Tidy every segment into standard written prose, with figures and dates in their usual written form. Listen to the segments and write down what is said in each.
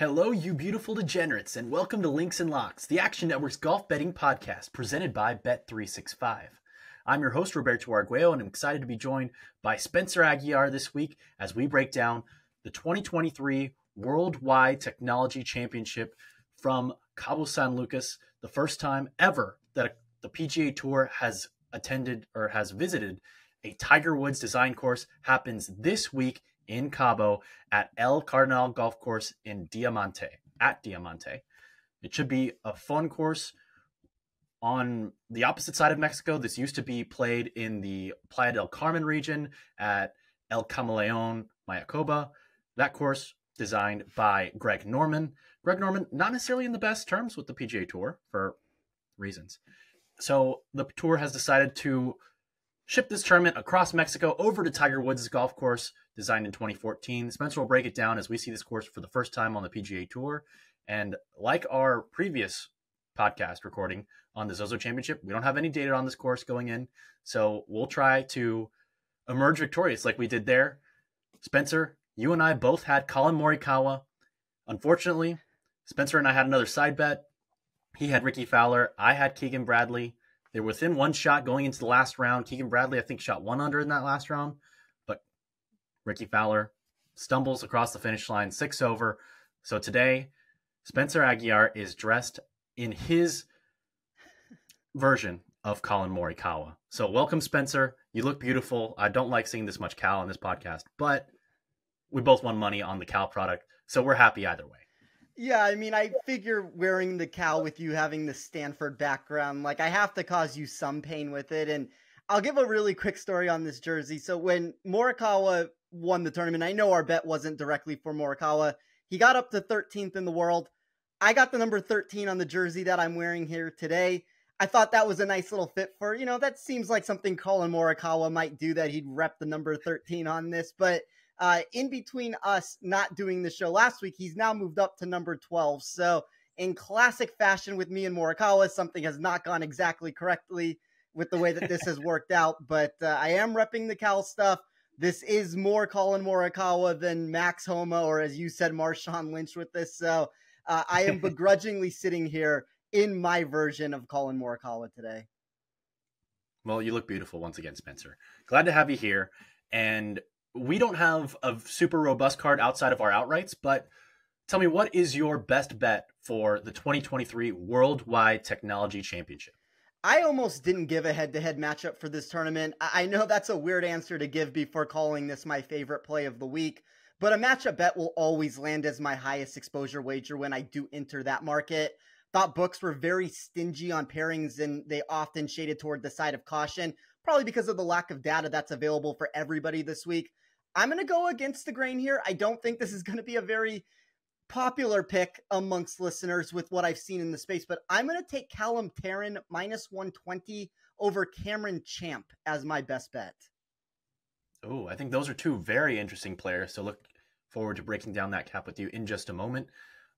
Hello, you beautiful degenerates, and welcome to Links and Locks, the Action Network's golf betting podcast presented by Bet365. I'm your host, Roberto Arguello, and I'm excited to be joined by Spencer Aguiar this week as we break down the 2023 Worldwide Technology Championship from Cabo San Lucas, the first time ever that the PGA Tour has attended or has visited a Tiger Woods design course. Happens this week in Cabo at El Cardinal Golf Course in Diamante, at Diamante. It should be a fun course on the opposite side of Mexico. This used to be played in the Playa del Carmen region at El Camaleon, Mayacoba. That course designed by Greg Norman. Greg Norman, not necessarily in the best terms with the PGA Tour for reasons. So the tour has decided to ship this tournament across Mexico over to Tiger Woods' golf course, designed in 2014. Spencer will break it down as we see this course for the first time on the PGA Tour. And like our previous podcast recording on the Zozo Championship, we don't have any data on this course going in. So we'll try to emerge victorious like we did there. Spencer, you and I both had Colin Morikawa. Unfortunately, Spencer and I had another side bet. He had Ricky Fowler. I had Keegan Bradley. They were within one shot going into the last round. Keegan Bradley, I think, shot 1 under in that last round. But Ricky Fowler stumbles across the finish line, 6 over. So today, Spencer Aguiar is dressed in his version of Colin Morikawa. So welcome, Spencer. You look beautiful. I don't like seeing this much Cal on this podcast, but we both won money on the Cal product, so we're happy either way. Yeah, I mean, I figure wearing the Cal with you having the Stanford background, like I have to cause you some pain with it. And I'll give a really quick story on this jersey. So when Morikawa won the tournament, I know our bet wasn't directly for Morikawa. He got up to 13th in the world. I got the number 13 on the jersey that I'm wearing here today. I thought that was a nice little fit for, that seems like something Colin Morikawa might do, that he'd rep the number 13 on this. But in between us not doing the show last week, he's now moved up to number 12. So in classic fashion with me and Morikawa, something has not gone exactly correctly with the way that this has worked out. But I am repping the Cal stuff. This is more Colin Morikawa than Max Homa, or as you said, Marshawn Lynch with this. So I am begrudgingly sitting here in my version of Colin Morikawa today. Well, you look beautiful once again, Spencer. Glad to have you here. And we don't have a super robust card outside of our outrights, but tell me, what is your best bet for the 2023 Worldwide Technology Championship? I almost didn't give a head-to-head matchup for this tournament. I know that's a weird answer to give before calling this my favorite play of the week, but a matchup bet will always land as my highest exposure wager when I do enter that market. Thought books were very stingy on pairings, and they often shaded toward the side of caution, probably because of the lack of data that's available for everybody this week. I'm going to go against the grain here. I don't think this is going to be a very popular pick amongst listeners with what I've seen in the space, but I'm going to take Callum Tarren minus 120 over Cameron Champ as my best bet. Oh, I think those are two very interesting players. So look forward to breaking down that cap with you in just a moment.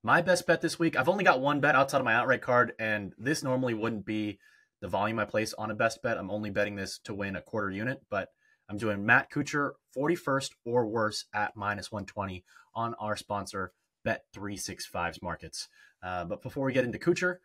My best bet this week, I've only got one bet outside of my outright card, and this normally wouldn't be the volume I place on a best bet. I'm only betting this to win a quarter unit, but I'm doing Matt Kuchar 41st or worse at minus 120 on our sponsor, Bet365's markets. But before we get into Kuchar,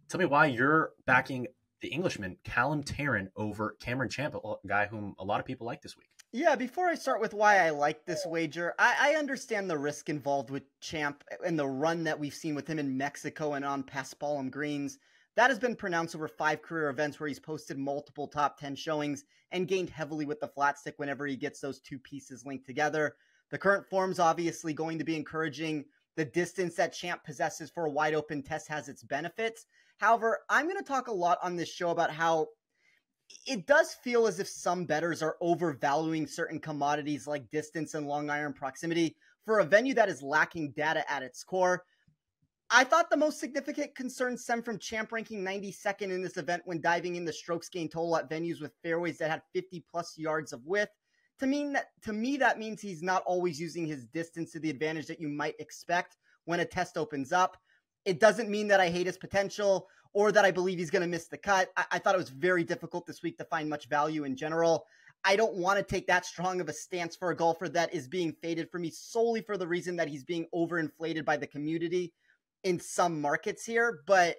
tell me why you're backing the Englishman, Callum Tarren, over Cameron Champ, a guy whom a lot of people like this week. Yeah, before I start with why I like this wager, I understand the risk involved with Champ and the run that we've seen with him in Mexico and on Paspalum greens. That has been pronounced over 5 career events where he's posted multiple top 10 showings and gained heavily with the flat stick whenever he gets those two pieces linked together. The current form's obviously going to be encouraging. The distance that Champ possesses for a wide open test has its benefits. However, I'm going to talk a lot on this show about how it does feel as if some bettors are overvaluing certain commodities like distance and long iron proximity for a venue that is lacking data at its core. I thought the most significant concerns stem from Champ ranking 92nd in this event when diving in the strokes gained total at venues with fairways that had 50 plus yards of width. To me, that means he's not always using his distance to the advantage that you might expect when a test opens up. It doesn't mean that I hate his potential or that I believe he's going to miss the cut. I thought it was very difficult this week to find much value in general. I don't want to take that strong of a stance for a golfer that is being faded for me solely for the reason that he's being overinflated by the community in some markets here. But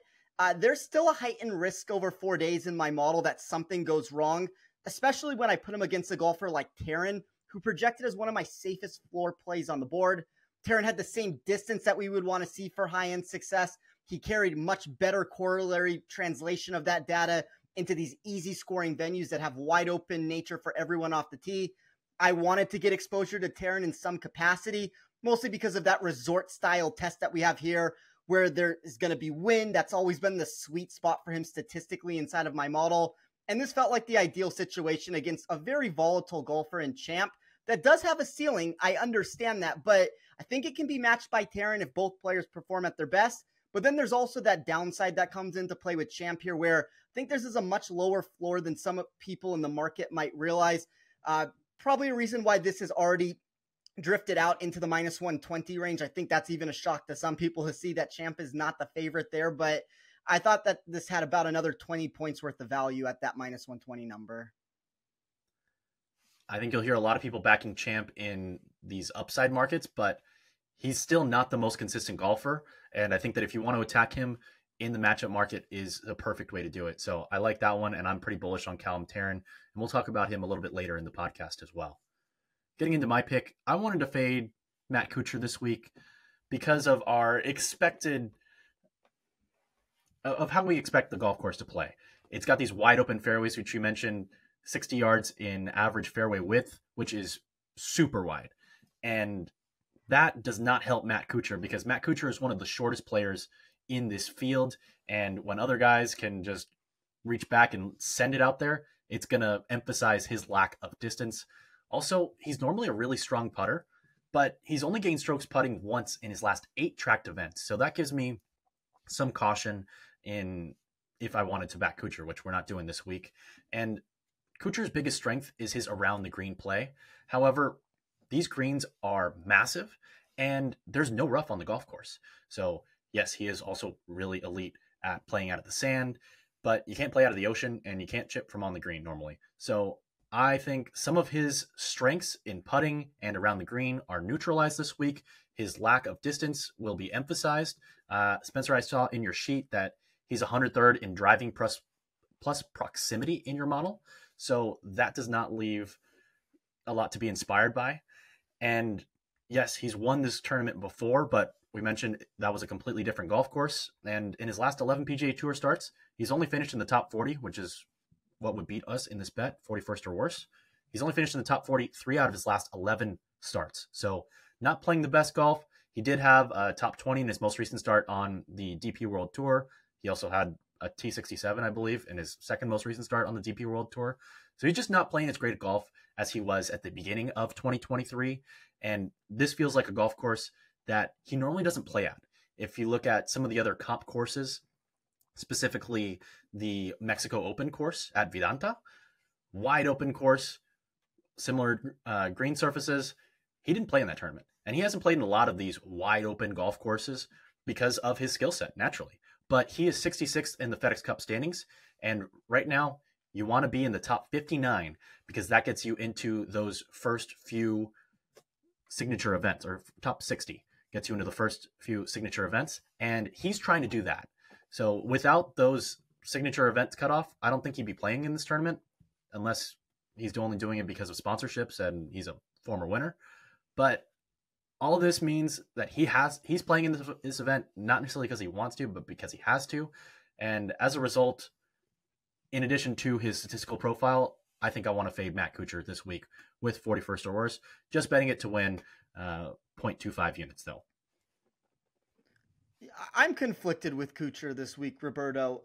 there's still a heightened risk over 4 days in my model that something goes wrong, especially when I put him against a golfer like Taryn, who projected as one of my safest floor plays on the board. Taryn had the same distance that we would want to see for high-end success. He carried much better corollary translation of that data into these easy scoring venues that have wide open nature for everyone off the tee. I wanted to get exposure to Taryn in some capacity, mostly because of that resort style test that we have here, where there is going to be wind. That's always been the sweet spot for him statistically inside of my model. And this felt like the ideal situation against a very volatile golfer and Champ that does have a ceiling. I understand that, but I think it can be matched by Taryn if both players perform at their best. But then there's also that downside that comes into play with Champ here, where I think this is a much lower floor than some people in the market might realize. Probably a reason why this has already drifted out into the minus 120 range. I think that's even a shock to some people to see that Champ is not the favorite there, but I thought that this had about another 20 points worth of value at that minus 120 number. I think you'll hear a lot of people backing Champ in these upside markets, but he's still not the most consistent golfer. And I think that if you want to attack him in the matchup market is the perfect way to do it. So I like that one, and I'm pretty bullish on Callum Taryn, and we'll talk about him a little bit later in the podcast as well. Getting into my pick, I wanted to fade Matt Kuchar this week because of our of how we expect the golf course to play. It's got these wide open fairways, which you mentioned, 60 yards in average fairway width, which is super wide. And that does not help Matt Kuchar because Matt Kuchar is one of the shortest players in this field. And when other guys can just reach back and send it out there, it's going to emphasize his lack of distance. Also, he's normally a really strong putter, but he's only gained strokes putting once in his last 8 tracked events. So that gives me some caution in if I wanted to back Kuchar, which we're not doing this week. And Kuchar's biggest strength is his around the green play. However, these greens are massive and there's no rough on the golf course. So yes, he is also really elite at playing out of the sand, but you can't play out of the ocean and you can't chip from on the green normally. So I think some of his strengths in putting and around the green are neutralized this week. His lack of distance will be emphasized. Spencer, I saw in your sheet that he's 103rd in driving plus proximity in your model. So that does not leave a lot to be inspired by. And yes, he's won this tournament before, but we mentioned that was a completely different golf course. And in his last 11 PGA Tour starts, he's only finished in the top 40, which is what would beat us in this bet, 41st or worse. He's only finished in the top 40 3 out of his last 11 starts. So not playing the best golf. He did have a top 20 in his most recent start on the DP World Tour. He also had a T67, I believe, in his second most recent start on the DP World Tour. So he's just not playing as great a golf as he was at the beginning of 2023. And this feels like a golf course that he normally doesn't play at. If you look at some of the other comp courses, specifically the Mexico Open course at Vidanta, wide open course, similar green surfaces, he didn't play in that tournament. And he hasn't played in a lot of these wide open golf courses because of his skill set, naturally. But he is 66th in the FedEx Cup standings. And right now, you want to be in the top 59 because that gets you into those first few signature events, or top 60 gets you into the first few signature events. And he's trying to do that. So without those signature events cut off, I don't think he'd be playing in this tournament unless he's only doing it because of sponsorships and he's a former winner. But all of this means that he's playing in this event, not necessarily because he wants to, but because he has to. And as a result, in addition to his statistical profile, I think I want to fade Matt Kuchar this week with 41st or worse, just betting it to win 0.25 units though. I'm conflicted with Kuchar this week, Roberto.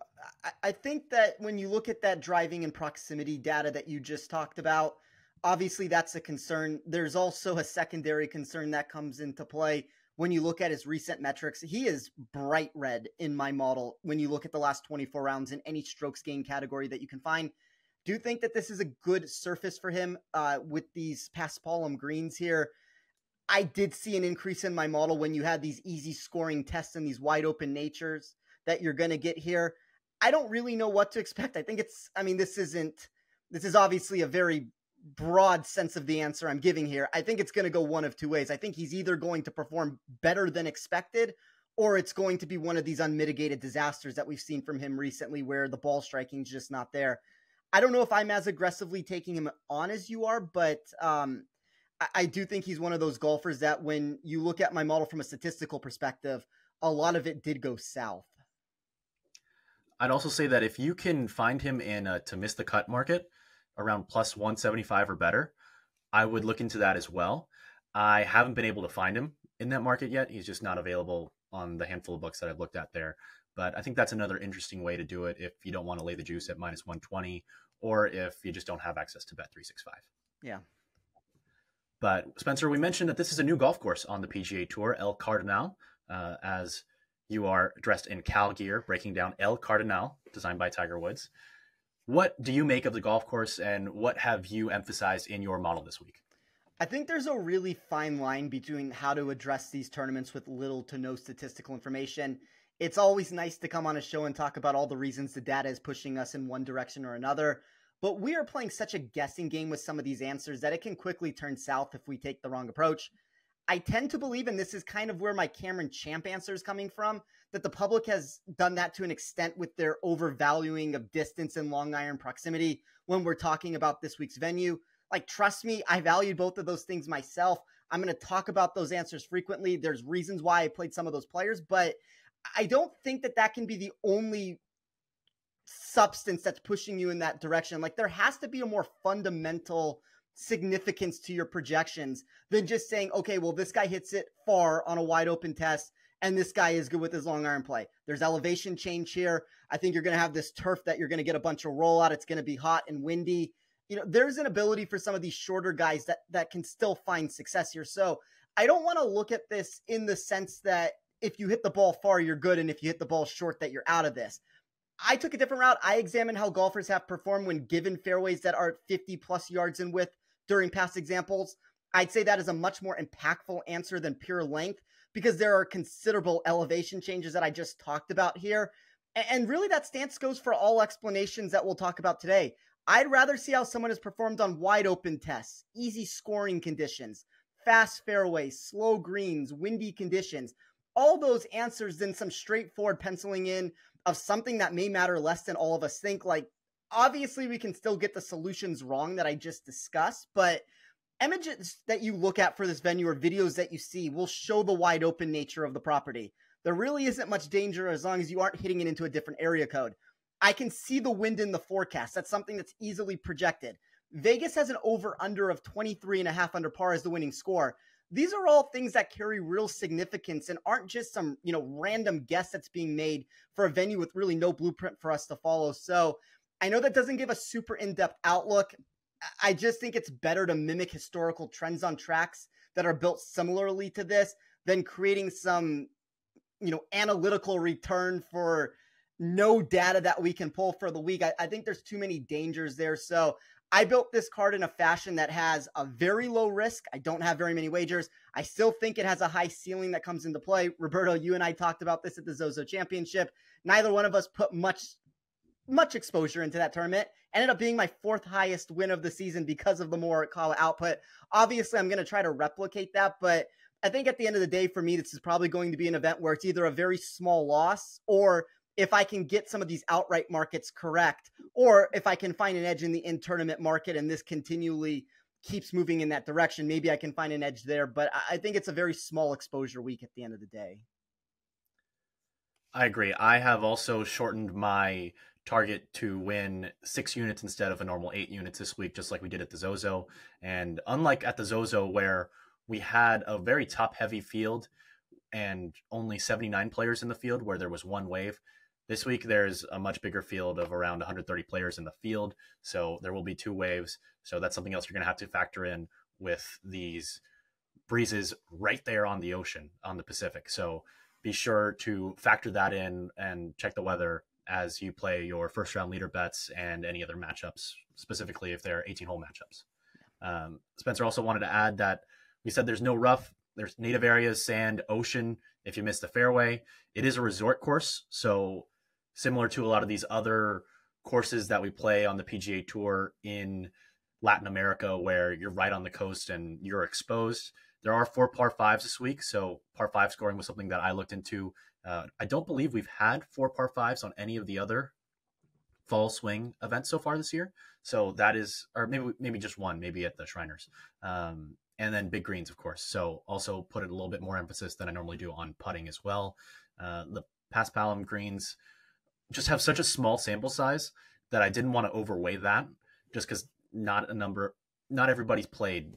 I think that when you look at that driving and proximity data that you just talked about, obviously that's a concern. There's also a secondary concern that comes into play when you look at his recent metrics. He is bright red in my model when you look at the last 24 rounds in any strokes gain category that you can find. Do think that this is a good surface for him with these Paspalum greens here. I did see an increase in my model when you had these easy scoring tests and these wide open natures that you're going to get here. I don't really know what to expect. I think this is obviously a very broad sense of the answer I'm giving here, I think it's going to go one of two ways. I think he's either going to perform better than expected, or it's going to be one of these unmitigated disasters that we've seen from him recently where the ball striking is just not there. I don't know if I'm as aggressively taking him on as you are, but I do think he's one of those golfers that when you look at my model from a statistical perspective, a lot of it did go south. I'd also say that if you can find him in a to miss the cut market around plus 175 or better, I would look into that as well. I haven't been able to find him in that market yet. He's just not available on the handful of books that I've looked at there. But I think that's another interesting way to do it if you don't want to lay the juice at minus 120 or if you just don't have access to Bet365. Yeah. But Spencer, we mentioned that this is a new golf course on the PGA Tour, El Cardinal, as you are dressed in Cal gear, breaking down El Cardinal, designed by Tiger Woods. What do you make of the golf course, and what have you emphasized in your model this week? I think there's a really fine line between how to address these tournaments with little to no statistical information. It's always nice to come on a show and talk about all the reasons the data is pushing us in one direction or another. But we are playing such a guessing game with some of these answers that it can quickly turn south if we take the wrong approach. I tend to believe, and this is kind of where my Cameron Champ answer is coming from, that the public has done that to an extent with their overvaluing of distance and long iron proximity when we're talking about this week's venue. Like, trust me, I value both of those things myself. I'm going to talk about those answers frequently. There's reasons why I played some of those players, but I don't think that that can be the only substance that's pushing you in that direction. Like, there has to be a more fundamental significance to your projections than just saying, okay, well, this guy hits it far on a wide open test and this guy is good with his long iron play. There's elevation change here. I think you're going to have this turf that you're going to get a bunch of rollout. It's going to be hot and windy. You know, there's an ability for some of these shorter guys that can still find success here. So I don't want to look at this in the sense that if you hit the ball far, you're good. And if you hit the ball short, that you're out of this. I took a different route. I examined how golfers have performed when given fairways that are 50 plus yards in width during past examples. I'd say that is a much more impactful answer than pure length because there are considerable elevation changes that I just talked about here. And really that stance goes for all explanations that we'll talk about today. I'd rather see how someone has performed on wide open tests, easy scoring conditions, fast fairways, slow greens, windy conditions, all those answers than some straightforward penciling in of something that may matter less than all of us think. Like, obviously we can still get the solutions wrong that I just discussed, but images that you look at for this venue or videos that you see will show the wide open nature of the property. There really isn't much danger as long as you aren't hitting it into a different area code. I can see the wind in the forecast. That's something that's easily projected. Vegas has an over-under of 23.5 under par as the winning score. These are all things that carry real significance and aren't just some, random guess that's being made for a venue with really no blueprint for us to follow. So I know that doesn't give a super in-depth outlook. I just think it's better to mimic historical trends on tracks that are built similarly to this than creating some, analytical return for no data that we can pull for the week. I think there's too many dangers there. So I built this card in a fashion that has a very low risk. I don't have very many wagers. I still think it has a high ceiling that comes into play. Roberto, you and I talked about this at the Zozo Championship. Neither one of us put much exposure into that tournament. Ended up being my fourth highest win of the season because of the Morikawa output. Obviously, I'm going to try to replicate that, but I think at the end of the day, for me, this is probably going to be an event where it's either a very small loss, or if I can get some of these outright markets correct, or if I can find an edge in the in-tournament market and this continually keeps moving in that direction, maybe I can find an edge there. But I think it's a very small exposure week at the end of the day. I agree. I have also shortened my target to win 6 units instead of a normal 8 units this week, just like we did at the Zozo. And unlike at the Zozo, where we had a very top-heavy field and only 79 players in the field where there was one wave, this week there's a much bigger field of around 130 players in the field. So there will be 2 waves. So that's something else you're going to have to factor in with these breezes right there on the ocean, on the Pacific. So be sure to factor that in and check the weather as you play your first round leader bets and any other matchups, specifically if they're 18-hole matchups. Spencer also wanted to add that we said there's no rough, there's native areas, sand, ocean. If you miss the fairway, it is a resort course. So similar to a lot of these other courses that we play on the PGA Tour in Latin America where you're right on the coast and you're exposed. There are 4 par 5s this week, so par 5 scoring was something that I looked into. I don't believe we've had 4 par 5s on any of the other fall swing events so far this year. So that is, or maybe just one, maybe at the Shriners. And then big greens, of course. So also put a little bit more emphasis than I normally do on putting as well. The Paspalum greens just have such a small sample size that I didn't want to overweigh that, just because not everybody's played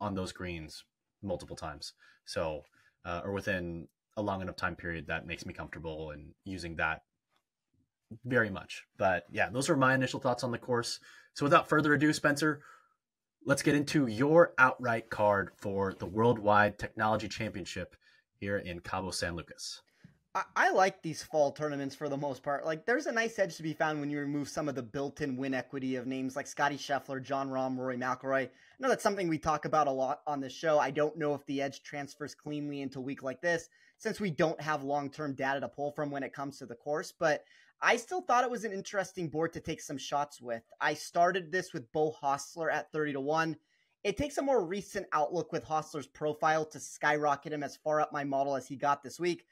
on those greens multiple times. So, or within a long enough time period that makes me comfortable in using that very much. But yeah, those are my initial thoughts on the course. So without further ado, Spencer, let's get into your outright card for the Worldwide Technology Championship here in Cabo San Lucas. I like these fall tournaments for the most part. Like, there's a nice edge to be found when you remove some of the built-in win equity of names like Scotty Scheffler, Jon Rahm, Rory McIlroy. I know that's something we talk about a lot on this show. I don't know if the edge transfers cleanly into a week like this, since we don't have long-term data to pull from when it comes to the course. But I still thought it was an interesting board to take some shots with. I started this with Beau Hossler at 30-1. It takes a more recent outlook with Hossler's profile to skyrocket him as far up my model as he got this week.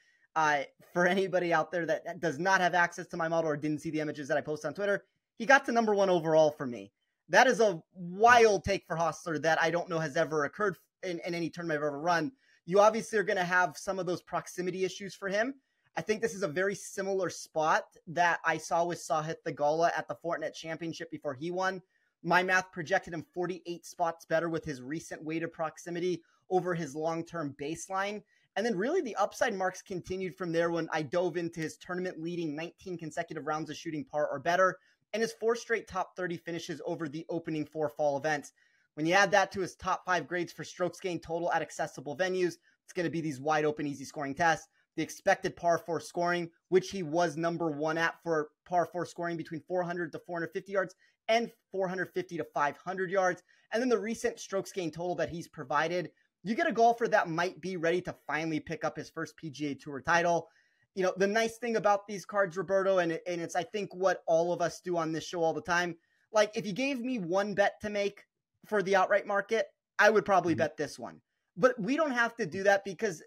For anybody out there that does not have access to my model or didn't see the images that I post on Twitter, he got to number 1 overall for me. That is a wild take for Hossler that I don't know has ever occurred in any tournament I've ever run. You obviously are going to have some of those proximity issues for him. I think this is a very similar spot that I saw with Sahith Theegala at the Fortinet Championship before he won. My math projected him 48 spots better with his recent weighted proximity over his long-term baseline. And then really the upside marks continued from there when I dove into his tournament-leading 19 consecutive rounds of shooting par or better and his 4 straight top 30 finishes over the opening 4 fall events. When you add that to his top 5 grades for strokes gained total at accessible venues, it's going to be these wide open, easy scoring tests. The expected par 4 scoring, which he was number 1 at for par 4 scoring between 400 to 450 yards and 450 to 500 yards. And then the recent strokes gained total that he's provided. You get a golfer that might be ready to finally pick up his first PGA Tour title. You know, the nice thing about these cards, Roberto, and it's, I think, what all of us do on this show all the time. Like, if you gave me one bet to make for the outright market, I would probably bet this one. But we don't have to do that because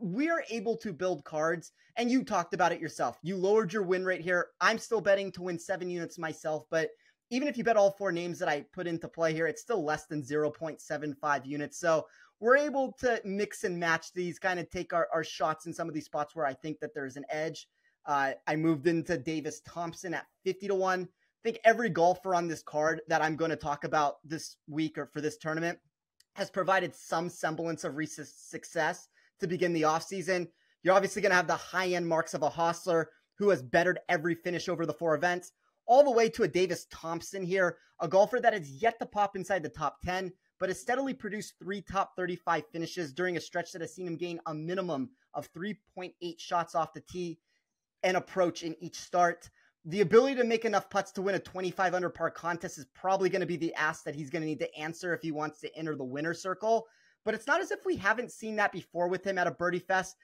we are able to build cards, and you talked about it yourself. You lowered your win rate here. I'm still betting to win 7 units myself, but even if you bet all 4 names that I put into play here, it's still less than 0.75 units. So we're able to mix and match these, kind of take our shots in some of these spots where I think that there's an edge. I moved into Davis Thompson at 50-1. I think every golfer on this card that I'm going to talk about this week or for this tournament has provided some semblance of recent success to begin the offseason. You're obviously going to have the high-end marks of a Hossler who has bettered every finish over the 4 events, all the way to a Davis Thompson here, a golfer that has yet to pop inside the top 10, but has steadily produced 3 top 35 finishes during a stretch that has seen him gain a minimum of 3.8 shots off the tee and approach in each start. The ability to make enough putts to win a 25 under par contest is probably going to be the ask that he's going to need to answer if he wants to enter the winner's circle. But it's not as if we haven't seen that before with him at a Birdie Fest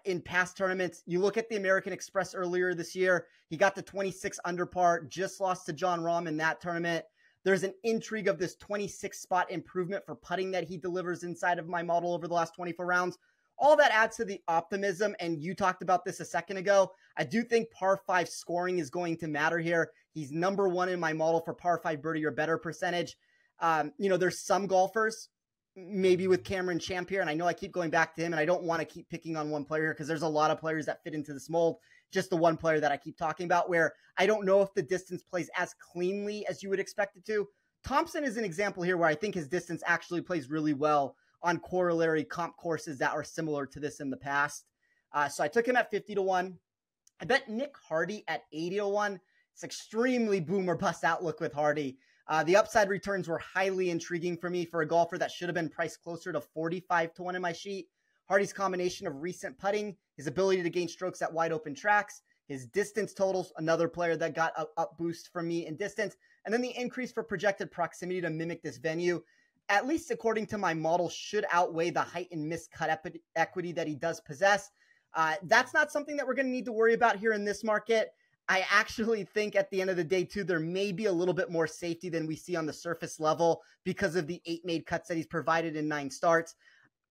in past tournaments. You look at the American Express earlier this year, he got the 26 under par, just lost to Jon Rahm in that tournament. There's an intrigue of this 26 spot improvement for putting that he delivers inside of my model over the last 24 rounds. All that adds to the optimism, and you talked about this a second ago. I do think par 5 scoring is going to matter here. He's number 1 in my model for par 5 birdie or better percentage. There's some golfers, maybe with Cameron Champ here, and I know I keep going back to him, and I don't want to keep picking on one player here because there's a lot of players that fit into this mold. Just the one player that I keep talking about where I don't know if the distance plays as cleanly as you would expect it to. Thompson is an example here where I think his distance actually plays really well on corollary comp courses that are similar to this in the past. So I took him at 50-1. I bet Nick Hardy at 80-1. It's extremely boom or bust outlook with Hardy. The upside returns were highly intriguing for me for a golfer that should have been priced closer to 45-1 in my sheet. Hardy's combination of recent putting, his ability to gain strokes at wide open tracks, his distance totals, another player that got a up boost from me in distance, and then the increase for projected proximity to mimic this venue, at least according to my model, should outweigh the height and miscut equity that he does possess. That's not something that we're going to need to worry about here in this market. I actually think at the end of the day, too, there may be a little bit more safety than we see on the surface level because of the 8 made cuts that he's provided in 9 starts.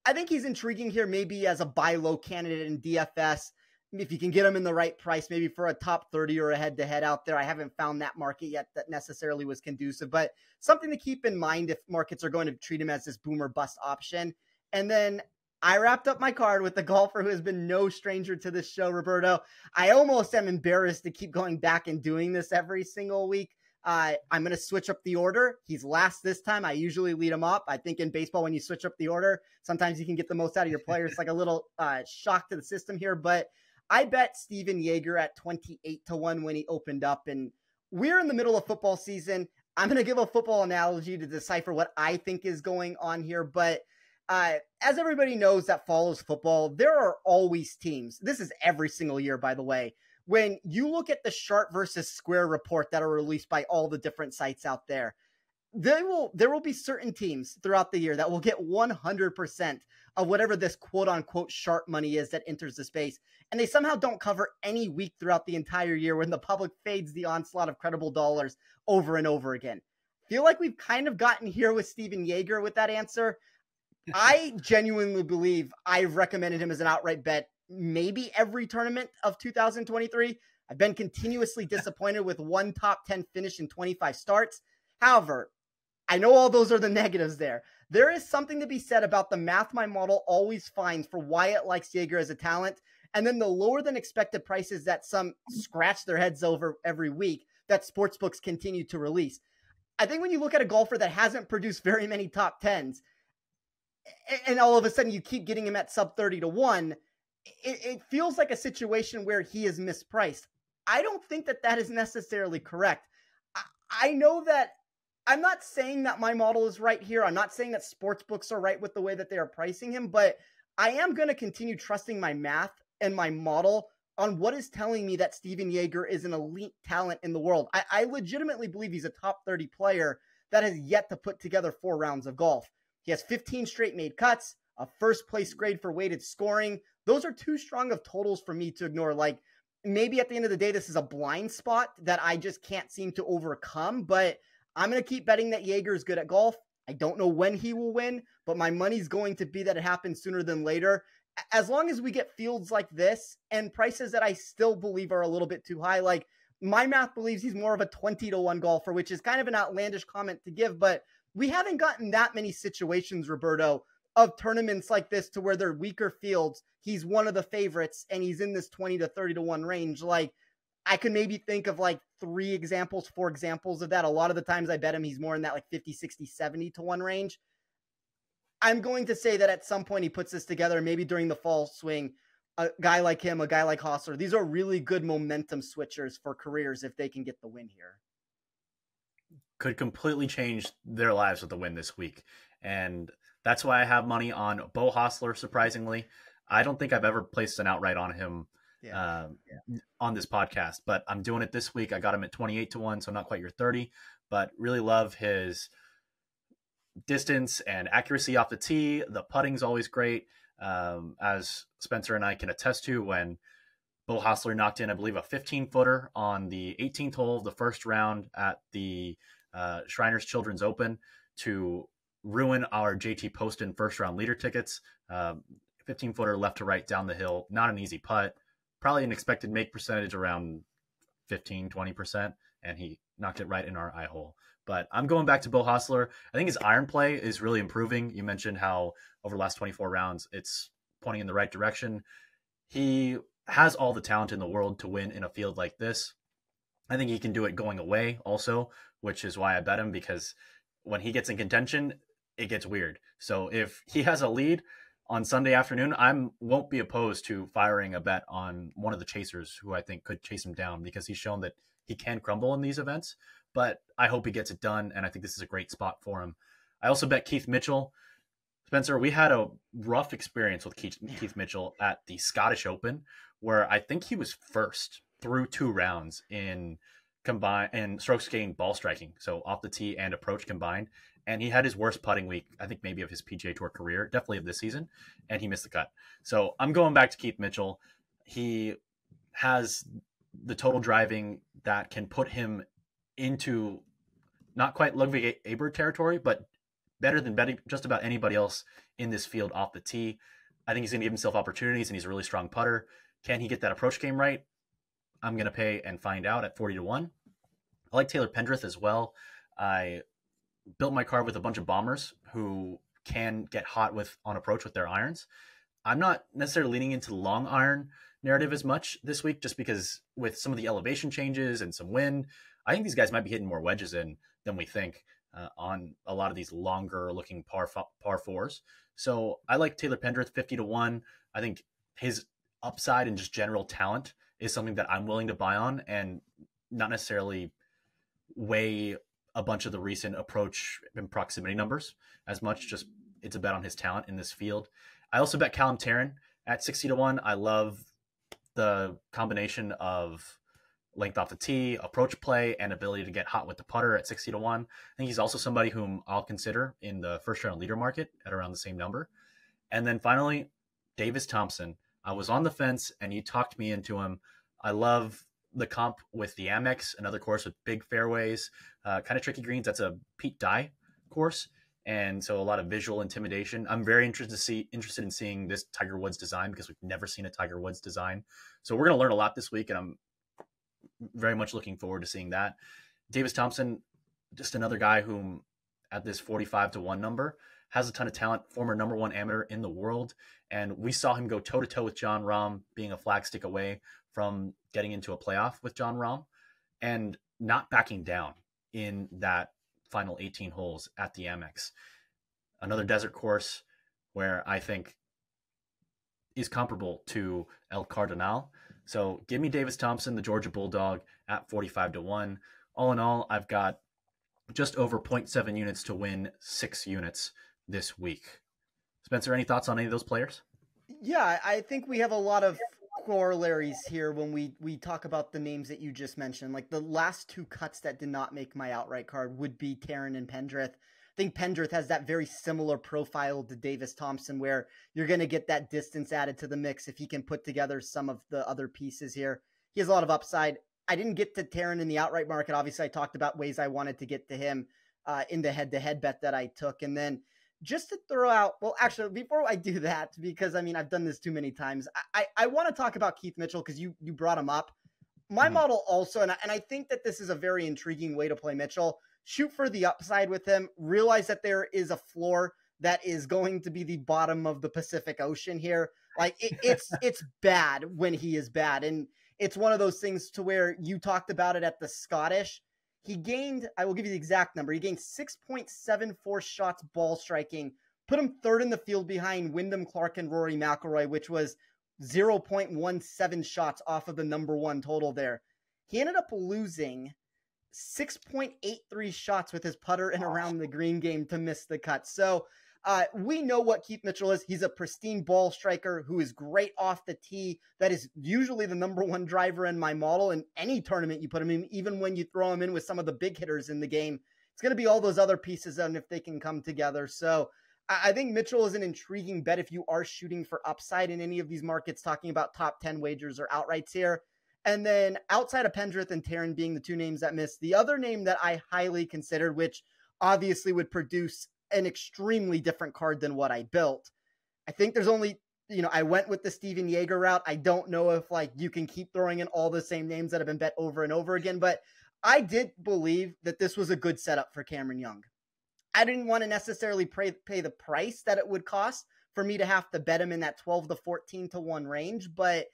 I think he's intriguing here, maybe as a buy low candidate in DFS. If you can get him in the right price, maybe for a top 30 or a head-to-head out there. I haven't found that market yet that necessarily was conducive, but something to keep in mind if markets are going to treat him as this boom or bust option. And then I wrapped up my card with the golfer who has been no stranger to this show, Roberto. I almost am embarrassed to keep going back and doing this every single week. I'm going to switch up the order. He's last this time. I usually lead him up. I think in baseball, when you switch up the order, sometimes you can get the most out of your players. It's like a little shock to the system here, but I bet Steven Yeager at 28-1 when he opened up, and we're in the middle of football season. I'm going to give a football analogy to decipher what I think is going on here, but as everybody knows that follows football, there are always teams. This is every single year, by the way. When you look at the Sharp versus Square report that are released by all the different sites out there, there will be certain teams throughout the year that will get 100% of whatever this quote-unquote sharp money is that enters the space, and they somehow don't cover any week throughout the entire year when the public fades the onslaught of credible dollars over and over again. Feel like we've kind of gotten here with Steven Yeager with that answer. I genuinely believe I've recommended him as an outright bet maybe every tournament of 2023. I've been continuously disappointed with one top 10 finish in 25 starts. However, I know all those are the negatives there. There is something to be said about the math my model always finds for why it likes Yeager as a talent, and then the lower than expected prices that some scratch their heads over every week that sportsbooks continue to release. I think when you look at a golfer that hasn't produced very many top 10s, and all of a sudden you keep getting him at sub 30-1, it feels like a situation where he is mispriced. I don't think that that is necessarily correct. I know that I'm not saying that my model is right here. I'm not saying that sports books are right with the way that they are pricing him, but I am going to continue trusting my math and my model on what is telling me that Steven Yeager is an elite talent in the world. I legitimately believe he's a top 30 player that has yet to put together 4 rounds of golf. He has 15 straight made cuts, a first place grade for weighted scoring. Those are too strong of totals for me to ignore. Like, maybe at the end of the day, this is a blind spot that I just can't seem to overcome, but I'm going to keep betting that Yeager is good at golf. I don't know when he will win, but my money's going to be that it happens sooner than later. As long as we get fields like this and prices that I still believe are a little bit too high, like my math believes he's more of a 20-1 golfer, which is kind of an outlandish comment to give, but we haven't gotten that many situations, Roberto, of tournaments like this to where they're weaker fields. He's one of the favorites and he's in this 20 to 30-1 range. Like, I could maybe think of like 4 examples of that. A lot of the times I bet him he's more in that like 50, 60, 70-1 range. I'm going to say that at some point he puts this together, maybe during the fall swing. A guy like him, a guy like Hossler, these are really good momentum switchers for careers if they can get the win here. Could completely change their lives with the win this week. And that's why I have money on Beau Hossler, surprisingly. I don't think I've ever placed an outright on him on this podcast, but I'm doing it this week. I got him at 28-1, so not quite your 30, but really love his distance and accuracy off the tee. The putting's always great. As Spencer and I can attest to, when Beau Hossler knocked in, I believe, a 15-footer on the 18th hole of the first round at the Shriners Children's Open to ruin our JT Poston first-round leader tickets. 15-footer left to right down the hill. Not an easy putt. Probably an expected make percentage around 15, 20%, and he knocked it right in our eye hole. But I'm going back to Beau Hossler. I think his iron play is really improving. You mentioned how over the last 24 rounds, it's pointing in the right direction. He has all the talent in the world to win in a field like this. I think he can do it going away also, which is why I bet him, because when he gets in contention, it gets weird. So if he has a lead on Sunday afternoon, won't be opposed to firing a bet on one of the chasers who I think could chase him down, because he's shown that he can crumble in these events. But I hope he gets it done, and I think this is a great spot for him. I also bet Keith Mitchell. Spencer, we had a rough experience with Keith Mitchell at the Scottish Open, where I think he was first through 2 rounds in strokes gained ball striking, so off the tee and approach combined. And he had his worst putting week, I think maybe of his PGA Tour career, definitely of this season, and he missed the cut. So I'm going back to Keith Mitchell. He has the total driving that can put him into not quite Ludvig Aberg territory, but better than betting just about anybody else in this field off the tee. I think he's going to give himself opportunities, and he's a really strong putter. Can he get that approach game right? I'm going to pay and find out at 40-1. I like Taylor Pendrith as well. I built my card with a bunch of bombers who can get hot on approach with their irons. I'm not necessarily leaning into the long iron narrative as much this week, just because with some of the elevation changes and some wind, I think these guys might be hitting more wedges in than we think on a lot of these longer looking par fours. So I like Taylor Pendrith 50-1. I think his upside and just general talent is something that I'm willing to buy on, and not necessarily weigh a bunch of the recent approach and proximity numbers as much. Just it's a bet on his talent in this field. I also bet Callum Tarren at 60-1. I love the combination of length off the tee, approach play, and ability to get hot with the putter at 60-1. I think he's also somebody whom I'll consider in the first round leader market at around the same number. And then finally, Davis Thompson. I was on the fence and you talked me into him. I love the comp with the Amex, another course with big fairways, kind of tricky greens. That's a Pete Dye course. And so a lot of visual intimidation. I'm very interested in seeing this Tiger Woods design, because we've never seen a Tiger Woods design. So we're going to learn a lot this week, and I'm very much looking forward to seeing that. Davis Thompson, just another guy whom at this 45-1 number has a ton of talent, former number one amateur in the world. And we saw him go toe to toe with Jon Rahm, being a flag stick away from getting into a playoff with Jon Rahm, and not backing down in that final 18 holes at the Amex. Another desert course where I think is comparable to El Cardinal. So give me Davis Thompson, the Georgia Bulldog, at 45-1. All in all, I've got just over 0.7 units to win 6 units this week. Spencer, any thoughts on any of those players? Yeah, I think we have a lot of corollaries here when we talk about the names that you just mentioned. Like the last two cuts that did not make my outright card would be Tarren and Pendrith. I think Pendrith has that very similar profile to Davis Thompson, where you're going to get that distance added to the mix if he can put together some of the other pieces here. He has a lot of upside. I didn't get to Tarren in the outright market. Obviously, I talked about ways I wanted to get to him in the head-to-head bet that I took. And then just to throw out, well, actually, before I do that, because, I mean, I've done this too many times, I want to talk about Keith Mitchell because you brought him up. My model also, and I think that this is a very intriguing way to play Mitchell. Shoot for the upside with him. Realize that there is a floor that is going to be the bottom of the Pacific Ocean here. Like, it's bad when he is bad. And it's one of those things to where you talked about it at the Scottish. He gained, I will give you the exact number, he gained 6.74 shots ball striking, put him third in the field behind Wyndham Clark and Rory McIlroy, which was 0.17 shots off of the number one total there. He ended up losing 6.83 shots with his putter and around the green game to miss the cut. So we know what Keith Mitchell is. He's a pristine ball striker who is great off the tee. That is usually the number one driver in my model. In any tournament you put him in, even when you throw him in with some of the big hitters in the game, it's going to be all those other pieces and if they can come together. So I think Mitchell is an intriguing bet if you are shooting for upside in any of these markets, talking about top 10 wagers or outrights here. And then outside of Pendrith and Tarren being the two names that missed, the other name that I highly considered, which obviously would produce an extremely different card than what I built. I think there's only, I went with the Steven Yeager route. I don't know if you can keep throwing in all the same names that have been bet over and over again, but I did believe that this was a good setup for Cameron Young. I didn't want to necessarily pay the price that it would cost for me to have to bet him in that 12 to 14 to 1 range, but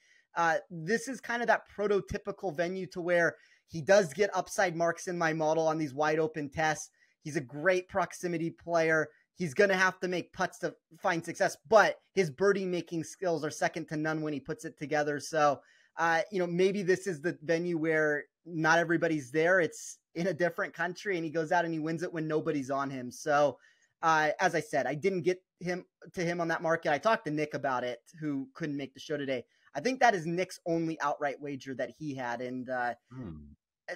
this is kind of that prototypical venue to where he does get upside marks in my model on these wide open tests. He's a great proximity player. He's going to have to make putts to find success, but his birdie making skills are second to none when he puts it together. So, maybe this is the venue where not everybody's there. It's in a different country and he goes out and he wins it when nobody's on him. So, as I said, I didn't get him on that market. I talked to Nick about it, who couldn't make the show today. I think that is Nick's only outright wager that he had. And,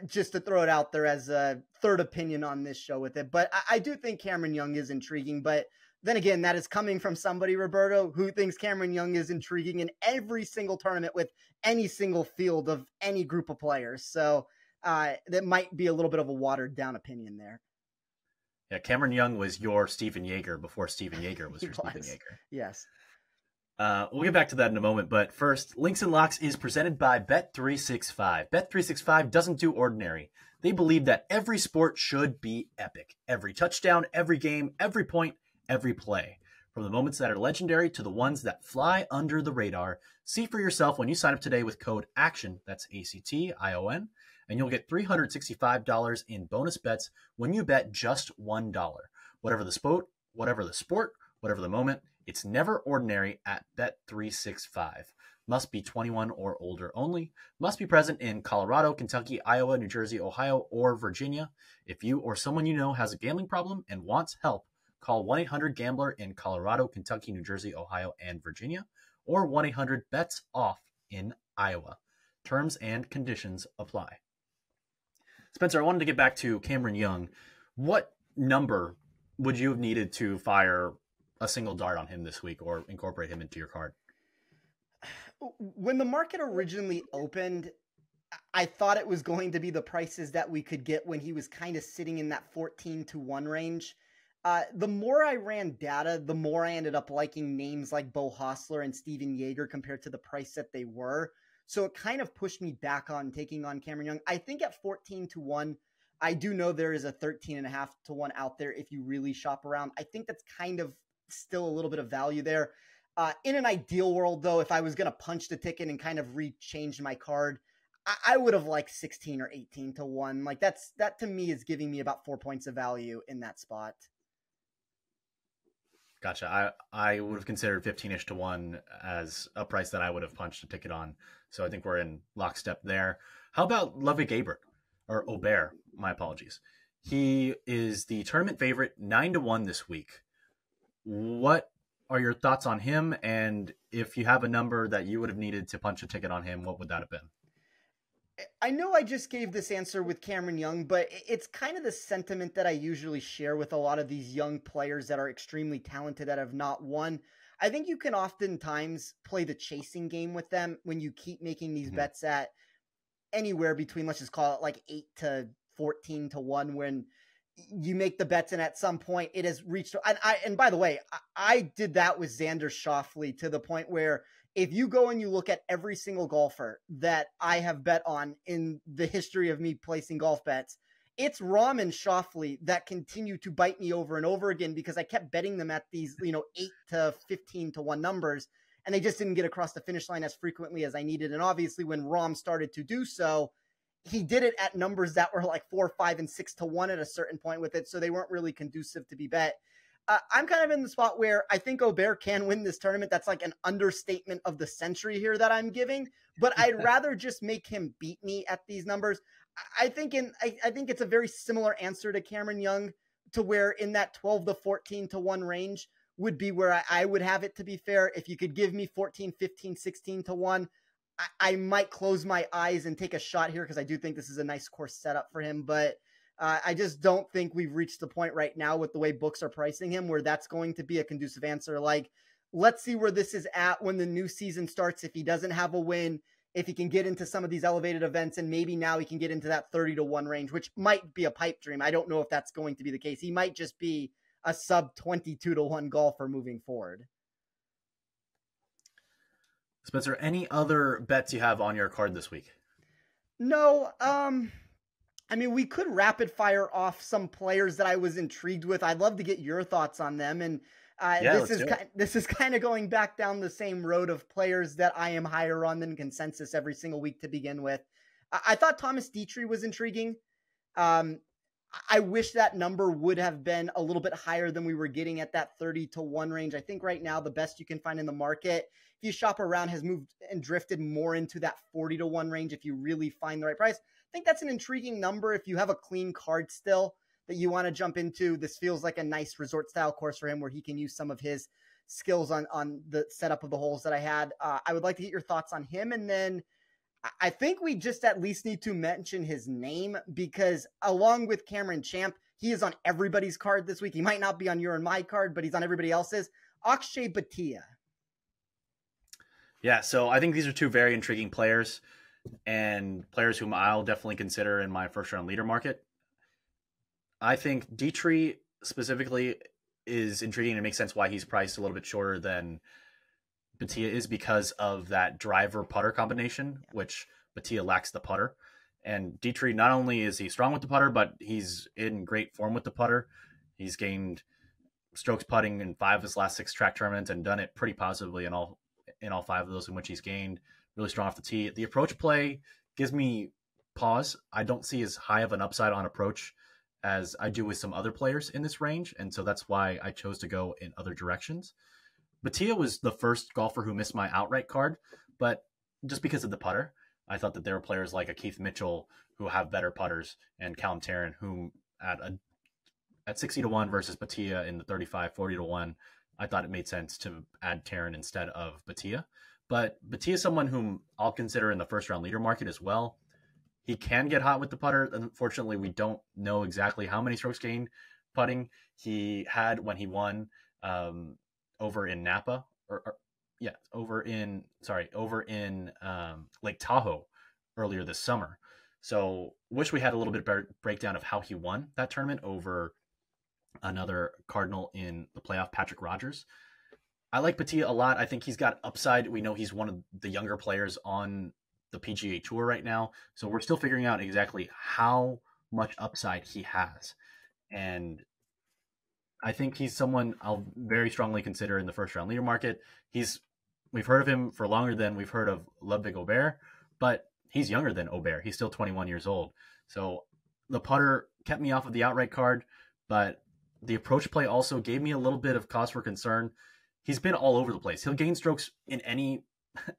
just to throw it out there as a third opinion on this show with it. But I do think Cameron Young is intriguing, but Then again, that is coming from somebody, Roberto, who thinks Cameron Young is intriguing in every single tournament with any single field of any group of players. So that might be a little bit of a watered down opinion there. Yeah, Cameron Young was your Stephen Yeager before Stephen Yeager was your Stephen Yeager. Yes. We'll get back to that in a moment, but first, Links and Locks is presented by Bet365. Bet365 doesn't do ordinary. They believe that every sport should be epic. Every touchdown, every game, every point, every play. From the moments that are legendary to the ones that fly under the radar. See for yourself when you sign up today with code ACTION, that's ACTION, and you'll get $365 in bonus bets when you bet just $1. Whatever the sport, whatever the moment, it's never ordinary at Bet365. Must be 21 or older only. Must be present in Colorado, Kentucky, Iowa, New Jersey, Ohio, or Virginia. If you or someone you know has a gambling problem and wants help, call 1-800-GAMBLER in Colorado, Kentucky, New Jersey, Ohio, and Virginia, or 1-800-BETS-OFF in Iowa. Terms and conditions apply. Spencer, I wanted to get back to Cameron Young. What number would you have needed to fire a single dart on him this week or incorporate him into your card? When the market originally opened, I thought it was going to be the prices that we could get when he was kind of sitting in that 14-1 range. The more I ran data, the more I ended up liking names like Beau Hossler and Stephen Yeager compared to the price that they were. So it kind of pushed me back on taking on Cameron Young. I think at 14-1, I do know there is a 13.5-1 out there if you really shop around. I think that's kind of still a little bit of value there. In an ideal world, though, if I was going to punch the ticket and kind of rechange my card, I would have liked 16 or 18-1. Like that to me is giving me about 4 points of value in that spot. Gotcha. I would have considered 15-ish to 1 as a price that I would have punched a ticket on. So I think we're in lockstep there. How about Ludvig Aberg, or Aberg? My apologies. He is the tournament favorite, 9-1 this week. What are your thoughts on him? And if you have a number that you would have needed to punch a ticket on him, what would that have been? I know I just gave this answer with Cameron Young, but it's kind of the sentiment that I usually share with a lot of these young players that are extremely talented that have not won. I think you can oftentimes play the chasing game with them when you keep making these bets at anywhere between, let's just call it like 8-14-1, when you make the bets and at some point it has reached. And by the way, I did that with Xander Schauffele to the point where if you go and you look at every single golfer that I have bet on in the history of me placing golf bets, it's Rahm and Schauffele that continue to bite me over and over again because I kept betting them at these, 8-15-1 numbers, and they just didn't get across the finish line as frequently as I needed. And obviously when Rahm started to do so, he did it at numbers that were like 4, 5, and 6-1 at a certain point with it. So they weren't really conducive to be bet. I'm kind of in the spot where I think Aberg can win this tournament. That's like an understatement of the century here that I'm giving, but I'd rather just make him beat me at these numbers. I think it's a very similar answer to Cameron Young, to where in that 12-14-1 range would be where I would have it, to be fair. If you could give me 14, 15, 16-1, I might close my eyes and take a shot here because I do think this is a nice course setup for him, but I just don't think we've reached the point right now with the way books are pricing him where that's going to be a conducive answer. Like, let's see where this is at when the new season starts. If he doesn't have a win, if he can get into some of these elevated events, and maybe now he can get into that 30-1 range, which might be a pipe dream. I don't know if that's going to be the case. He might just be a sub 22-1 golfer moving forward. Spencer, any other bets you have on your card this week? No, I mean, we could rapid fire off some players that I was intrigued with. I'd love to get your thoughts on them. And this is kind of going back down the same road of players that I am higher on than consensus every single week to begin with. I thought Thomas Dietrich was intriguing. I wish that number would have been a little bit higher than we were getting at that 30-1 range. I think right now the best you can find in the market, if you shop around, has moved and drifted more into that 40-1 range if you really find the right price. I think that's an intriguing number if you have a clean card still that you want to jump into. This feels like a nice resort style course for him where he can use some of his skills on the setup of the holes that I had. I would like to get your thoughts on him. And then I think we just at least need to mention his name because along with Cameron Champ, he is on everybody's card this week. He might not be on your and my card, but he's on everybody else's. Akshay Bhatia. Yeah, so I think these are two very intriguing players and players whom I'll definitely consider in my first round leader market. I think Dietrich specifically is intriguing and it makes sense why he's priced a little bit shorter than Bhatia is because of that driver putter combination, which Bhatia lacks the putter. And Dietrich, not only is he strong with the putter, but he's in great form with the putter. He's gained strokes putting in 5 of his last 6 track tournaments and done it pretty positively in all 5 of those in which he's gained. Really strong off the tee. The approach play gives me pause. I don't see as high of an upside on approach as I do with some other players in this range, and so that's why I chose to go in other directions. Bhatia was the first golfer who missed my outright card, but just because of the putter, I thought that there were players like a Keith Mitchell who have better putters and Callum Tarrant, whom at 60 to 1 versus Bhatia in the 35, 40 to 1, I thought it made sense to add Tarrant instead of Bhatia. But Bhatia is someone whom I'll consider in the first round leader market as well. He can get hot with the putter. Unfortunately, we don't know exactly how many strokes gained putting he had when he won over in Napa, over in Lake Tahoe earlier this summer. So wish we had a little bit better breakdown of how he won that tournament over another Cardinal in the playoff, Patrick Rogers. I like Bhatia a lot. I think he's got upside. We know he's one of the younger players on the PGA Tour right now. So we're still figuring out exactly how much upside he has. And I think he's someone I'll very strongly consider in the first round leader market. We've heard of him for longer than we've heard of Ludvig Aberg, but he's younger than Aberg. He's still 21 years old. So the putter kept me off of the outright card, but the approach play also gave me a little bit of cause for concern. He's been all over the place. He'll gain strokes in any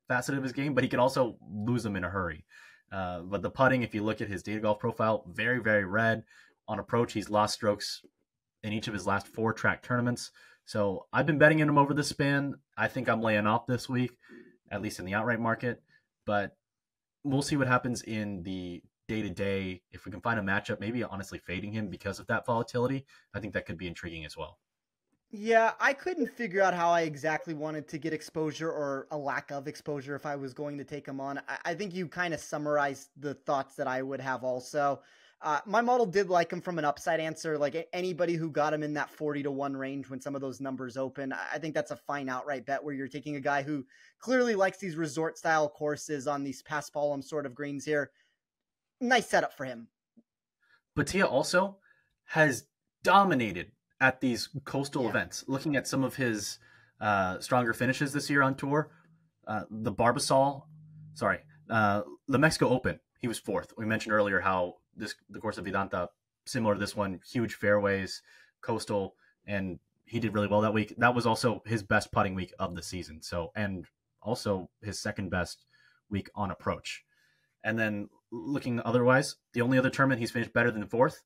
facet of his game, but he can also lose them in a hurry. But the putting, if you look at his data golf profile, very, very red. On approach, he's lost strokes in each of his last 4 track tournaments. So I've been betting him over this span. I think I'm laying off this week, at least in the outright market. But we'll see what happens in the day-to-day. If we can find a matchup, maybe honestly fading him because of that volatility, I think that could be intriguing as well. Yeah, I couldn't figure out how I exactly wanted to get exposure or a lack of exposure if I was going to take him on. I think you kind of summarized the thoughts that I would have also. My model did like him from an upside answer. Like anybody who got him in that 40 to 1 range when some of those numbers open, I think that's a fine outright bet where you're taking a guy who clearly likes these resort style courses on these paspalum sort of greens here. Nice setup for him. Bhatia also has dominated at these coastal events. Looking at some of his stronger finishes this year on tour, the Mexico Open, he was 4th. We mentioned earlier how the course of Vidanta, similar to this one, huge fairways, coastal, and he did really well that week. That was also his best putting week of the season. So, and also his second best week on approach. And then looking otherwise, the only other tournament he's finished better than 4th,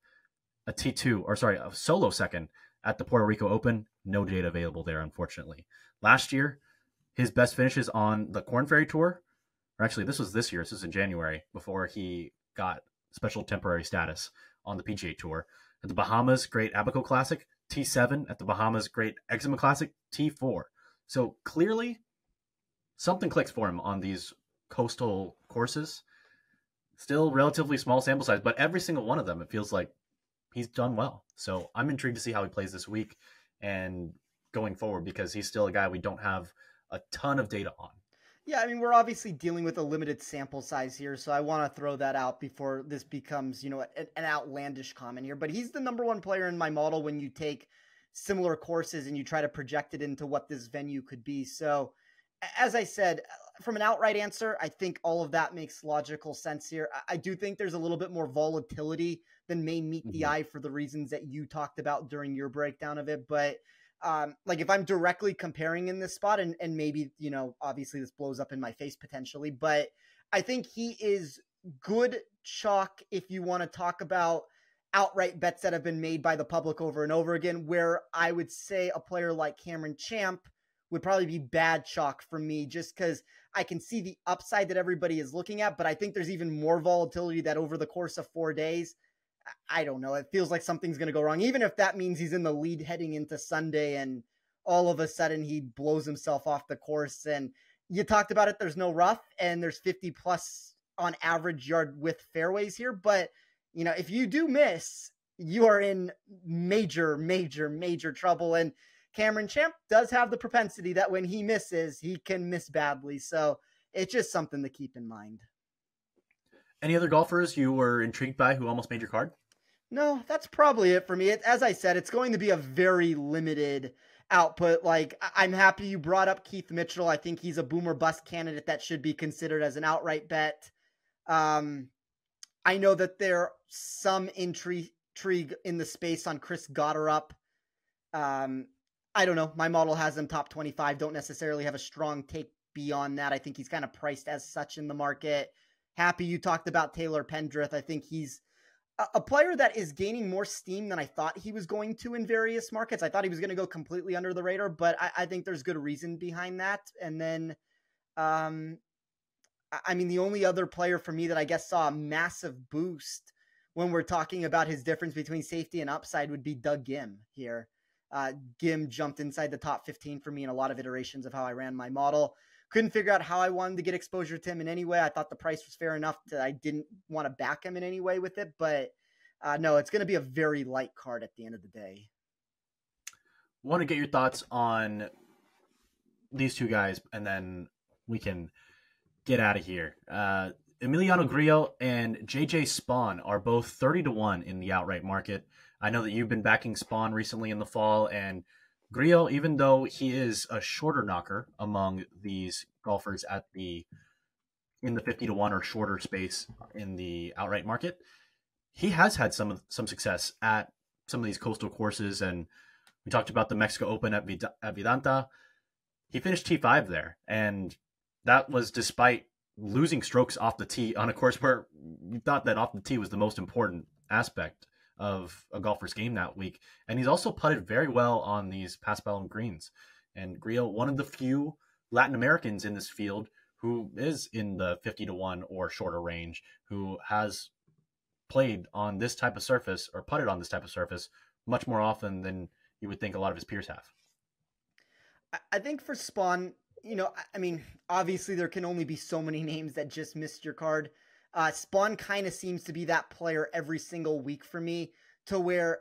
a solo second at the Puerto Rico Open. No data available there, unfortunately. Last year, his best finishes on the Korn Ferry Tour, or actually this was this year, this was in January, before he got special temporary status on the PGA Tour. At the Bahamas Great Abaco Classic, T7. At the Bahamas Great Eczema Classic, T4. So clearly, something clicks for him on these coastal courses. Still relatively small sample size, but every single one of them, it feels like he's done well. So I'm intrigued to see how he plays this week and going forward, because he's still a guy we don't have a ton of data on. Yeah, I mean, we're obviously dealing with a limited sample size here, so I want to throw that out before this becomes, an outlandish comment here. But he's the number 1 player in my model when you take similar courses and you try to project it into what this venue could be. So, as I said, from an outright answer, I think all of that makes logical sense here. I do think there's a little bit more volatility than may meet the eye for the reasons that you talked about during your breakdown of it. But if I'm directly comparing in this spot, and maybe, obviously this blows up in my face potentially, but I think he is good chalk if you want to talk about outright bets that have been made by the public over and over again, where I would say a player like Cameron Champ would probably be bad chalk for me, just because I can see the upside that everybody is looking at, but I think there's even more volatility that over the course of 4 days, I don't know. It feels like something's going to go wrong, even if that means he's in the lead heading into Sunday and all of a sudden he blows himself off the course. And you talked about it. There's no rough and there's 50 plus on average yard width fairways here. But, you know, if you do miss, you are in major, major, major trouble. And Cameron Champ does have the propensity that when he misses, he can miss badly. So it's just something to keep in mind. Any other golfers you were intrigued by who almost made your card? No, that's probably it for me. As I said, it's going to be a very limited output. Like, I'm happy you brought up Keith Mitchell. I think he's a boomer bust candidate that should be considered as an outright bet. I know that there some intrigue in the space on Chris Gotterup. I don't know. My model has him top 25. Don't necessarily have a strong take beyond that. I think he's kind of priced as such in the market. Happy you talked about Taylor Pendrith. I think he's a player that is gaining more steam than I thought he was going to in various markets. I thought he was going to go completely under the radar, but I think there's good reason behind that. And then, I mean, the only other player for me that I guess saw a massive boost when we're talking about his difference between safety and upside would be Doug Gim here. Gim jumped inside the top 15 for me in a lot of iterations of how I ran my model. Couldn't figure out how I wanted to get exposure to him in any way. I thought the price was fair enough that I didn't want to back him in any way with it. But no, it's going to be a very light card at the end of the day. Want to get your thoughts on these two guys, and then we can get out of here. Emiliano Grillo and JJ Spawn are both 30-1 in the outright market. I know that you've been backing Spawn recently in the fall, and Grillo, even though he is a shorter knocker among these golfers in the 50-1 or shorter space in the outright market, he has had some success at some of these coastal courses. And we talked about the Mexico Open at Vidanta. He finished T5 there, and that was despite losing strokes off the tee on a course where you thought that off the tee was the most important aspect of a golfer's game that week. And he's also putted very well on these paspalum greens. And Grillo, one of the few Latin Americans in this field who is in the 50-1 or shorter range, who has played on this type of surface or putted on this type of surface much more often than you would think a lot of his peers have. I think for Spawn, you know, I mean, obviously there can only be so many names that just missed your card. Spawn kind of seems to be that player every single week for me, to where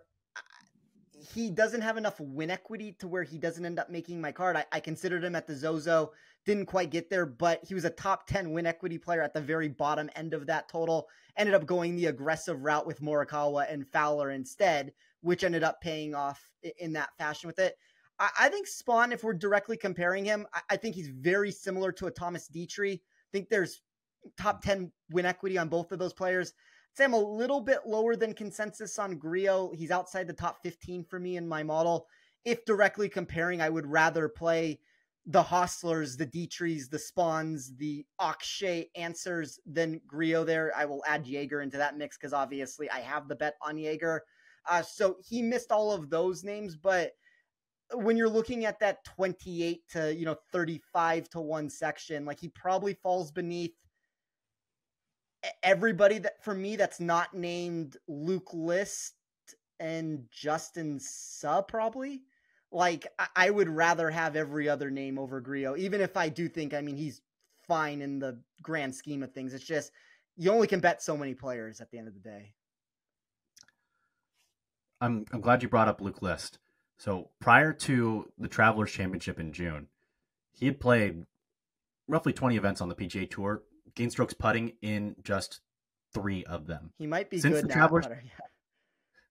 he doesn't have enough win equity to where he doesn't end up making my card. I considered him at the Zozo, didn't quite get there, but he was a top 10 win equity player at the very bottom end of that total. Ended up going the aggressive route with Morikawa and Fowler instead, which ended up paying off in that fashion with it. I think Spawn, if we're directly comparing him, I think he's very similar to a Thomas Dietrich. I think there's top 10 win equity on both of those players. I'd say I'm a little bit lower than consensus on Grillo. He's outside the top 15 for me in my model. If directly comparing, I would rather play the Hosslers, the Dietrichs, the Spawns, the Akshay answers than Grillo there. I will add Jaeger into that mix because obviously I have the bet on Jaeger. So he missed all of those names, but when you're looking at that 28 to 35-1 section, like he probably falls beneath everybody that for me that's not named Luke List and Justin Suh probably. Like I would rather have every other name over Grillo, even if I do think, I mean, he's fine in the grand scheme of things. It's just, you only can bet so many players at the end of the day. I'm glad you brought up Luke List. So prior to the Travelers Championship in June, he had played roughly 20 events on the PGA Tour, gained strokes putting in just 3 of them. He might be since good the now. Travelers, Putter, yeah.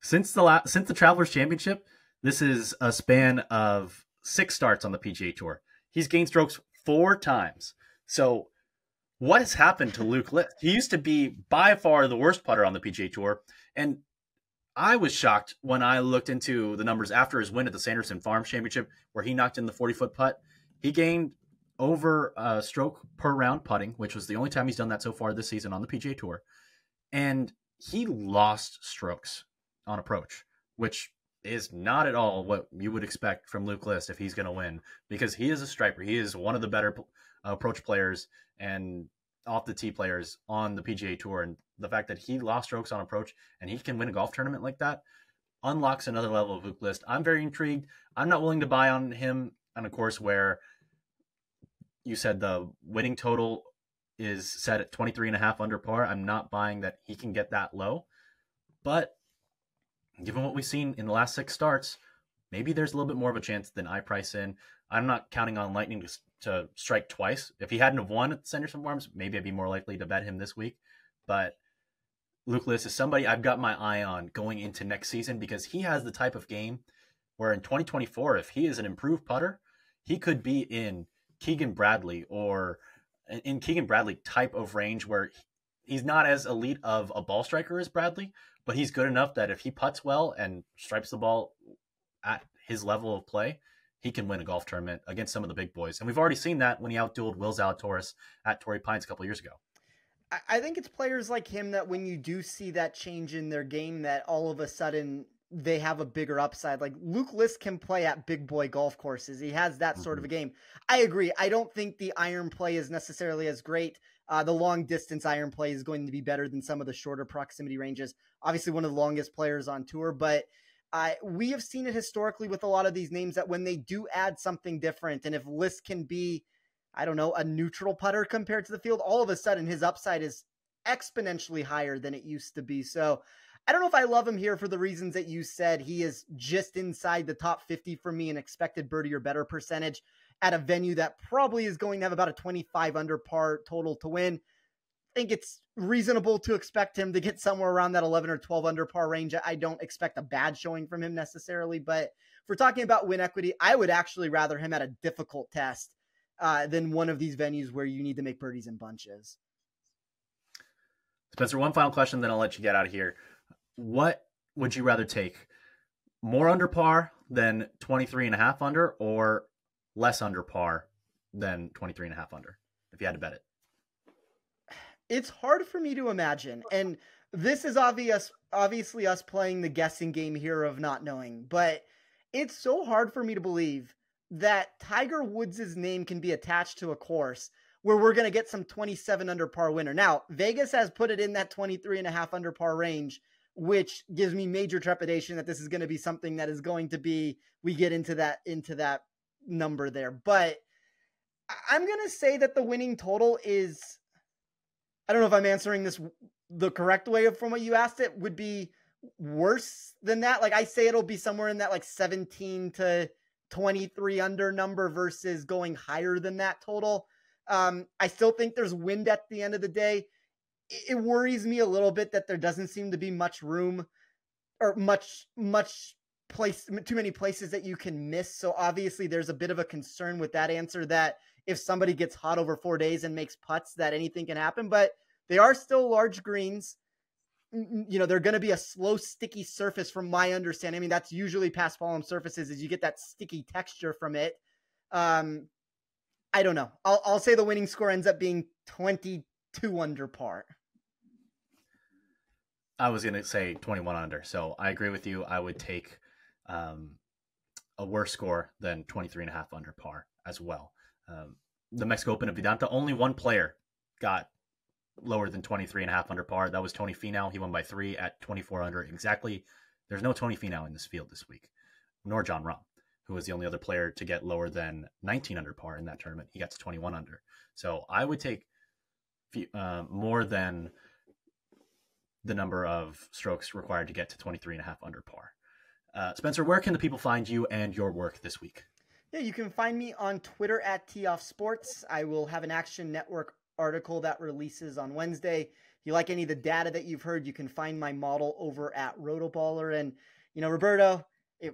Since the Travelers Championship, this is a span of 6 starts on the PGA Tour. He's gained strokes 4 times. So what has happened to Luke List? He used to be by far the worst putter on the PGA Tour, and I was shocked when I looked into the numbers after his win at the Sanderson Farms Championship, where he knocked in the 40-foot putt. He gained over a stroke per round putting, which was the only time he's done that so far this season on the PGA Tour. And he lost strokes on approach, which is not at all what you would expect from Luke List if he's going to win, because he is a striper. He is one of the better approach players, and off the tee players on the PGA Tour, and the fact that he lost strokes on approach and he can win a golf tournament like that unlocks another level of Luke List. I'm very intrigued. I'm not willing to buy on him on a course where you said the winning total is set at 23.5 under par. I'm not buying that he can get that low, but given what we've seen in the last 6 starts, maybe there's a little bit more of a chance than I price in. I'm not counting on Lightning to strike twice. If he hadn't have won at the Sanderson Farms, maybe I'd be more likely to bet him this week. But Luke List is somebody I've got my eye on going into next season, because he has the type of game where in 2024, if he is an improved putter, he could be in Keegan Bradley or in Keegan Bradley type of range, where he's not as elite of a ball striker as Bradley, but he's good enough that if he putts well and stripes the ball at his level of play, he can win a golf tournament against some of the big boys. And we've already seen that when he outdueled Will Zalatoris at Torrey Pines a couple of years ago. I think it's players like him that when you do see that change in their game, that all of a sudden they have a bigger upside. Like Luke List can play at big boy golf courses. He has that sort of a game. I agree. I don't think the iron play is necessarily as great. The long distance iron play is going to be better than some of the shorter proximity ranges. Obviously one of the longest players on tour, but we have seen it historically with a lot of these names that when they do add something different, and if List can be, I don't know, a neutral putter compared to the field, all of a sudden his upside is exponentially higher than it used to be. So I don't know if I love him here for the reasons that you said. He is just inside the top 50 for me in expected birdie or better percentage at a venue that probably is going to have about a 25 under par total to win. I think it's reasonable to expect him to get somewhere around that 11 or 12 under par range. I don't expect a bad showing from him necessarily, but if we're talking about win equity, I would actually rather him at a difficult test than one of these venues where you need to make birdies in bunches. Spencer, one final question, then I'll let you get out of here. What would you rather take? More under par than 23.5 under, or less under par than 23.5 under, if you had to bet it? It's hard for me to imagine. And this is obviously us playing the guessing game here of not knowing, but it's so hard for me to believe that Tiger Woods' name can be attached to a course where we're going to get some 27 under par winner. Now, Vegas has put it in that 23.5 under par range, which gives me major trepidation that this is going to be something that is going to be, we get into that number there. But I'm going to say that the winning total is, I don't know if I'm answering this the correct way from what you asked, it would be worse than that. Like I say, it'll be somewhere in that like 17 to 23 under number versus going higher than that total. I still think there's wind at the end of the day. It worries me a little bit that there doesn't seem to be much room or much place, too many places that you can miss. So obviously there's a bit of a concern with that answer, that if somebody gets hot over 4 days and makes putts, that anything can happen, but they are still large greens. You know, they're going to be a slow, sticky surface from my understanding. I mean, that's usually paspalum surfaces, is you get that sticky texture from it. I don't know. I'll say the winning score ends up being 22 under par. I was going to say 21 under. So I agree with you. I would take a worse score than 23.5 under par as well. The Mexico Open of Vidanta, only one player got lower than 23.5 under par. That was Tony Finau. He won by 3 at 24 under exactly. There's no Tony Finau in this field this week, nor John Rahm, who was the only other player to get lower than 19 under par in that tournament. He got to 21 under. So I would take more than the number of strokes required to get to 23.5 under par. Spencer, where can the people find you and your work this week? Yeah, you can find me on Twitter at @TeeOffSports. I will have an Action Network article that releases on Wednesday. If you like any of the data that you've heard, you can find my model over at Rotoballer. And, you know, Roberto,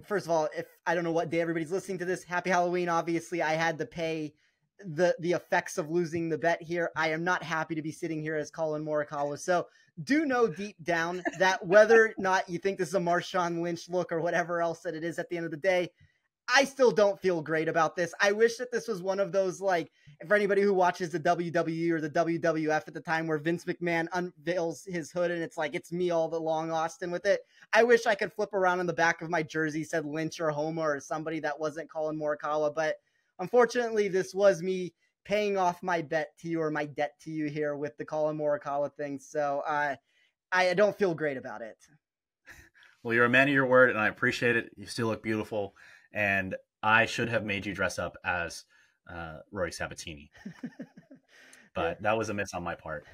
first of all, if I don't know what day everybody's listening to this, happy Halloween. Obviously, I had to pay the effects of losing the bet here. I am not happy to be sitting here as Colin Morikawa. So do know deep down that whether or not you think this is a Marshawn Lynch look or whatever else that it is at the end of the day, I still don't feel great about this. I wish that this was one of those, like, for anybody who watches the WWE or the WWF at the time where Vince McMahon unveils his hood and it's like, it's me all along, Austin, with it. I wish I could flip around on the back of my jersey, said Lynch or Homa or somebody that wasn't Colin Morikawa. But unfortunately, this was me paying off my bet to you or my debt to you here with the Colin Morikawa thing. So I don't feel great about it. Well, you're a man of your word, and I appreciate it. You still look beautiful, and I should have made you dress up as Rory Sabatini, but that was a miss on my part.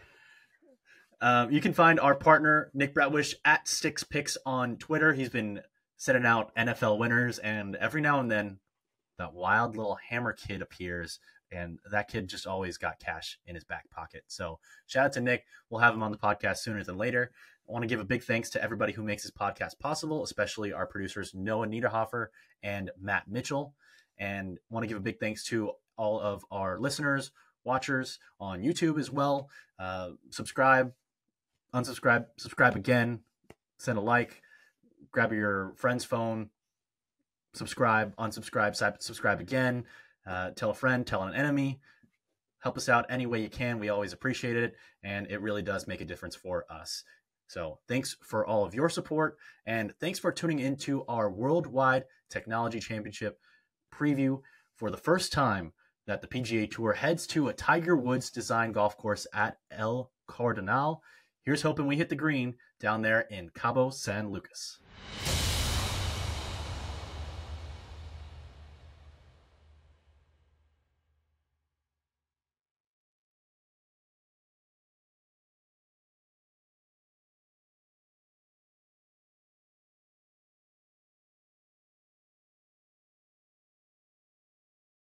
You can find our partner, Nick Bratwish, at Sticks Picks on Twitter. He's been setting out NFL winners, and every now and then that wild little hammer kid appears, and that kid just always got cash in his back pocket. So shout out to Nick. We'll have him on the podcast sooner than later. I want to give a big thanks to everybody who makes this podcast possible, especially our producers, Noah Niederhofer and Matt Mitchell. And I want to give a big thanks to all of our listeners, watchers on YouTube as well. Subscribe, unsubscribe, subscribe again, send a like, grab your friend's phone, subscribe, unsubscribe, subscribe again, tell a friend, tell an enemy. Help us out any way you can. We always appreciate it, and it really does make a difference for us. So thanks for all of your support, and thanks for tuning into our Worldwide Technology Championship preview for the first time that the PGA Tour heads to a Tiger Woods design golf course at El Cardinal. Here's hoping we hit the green down there in Cabo San Lucas.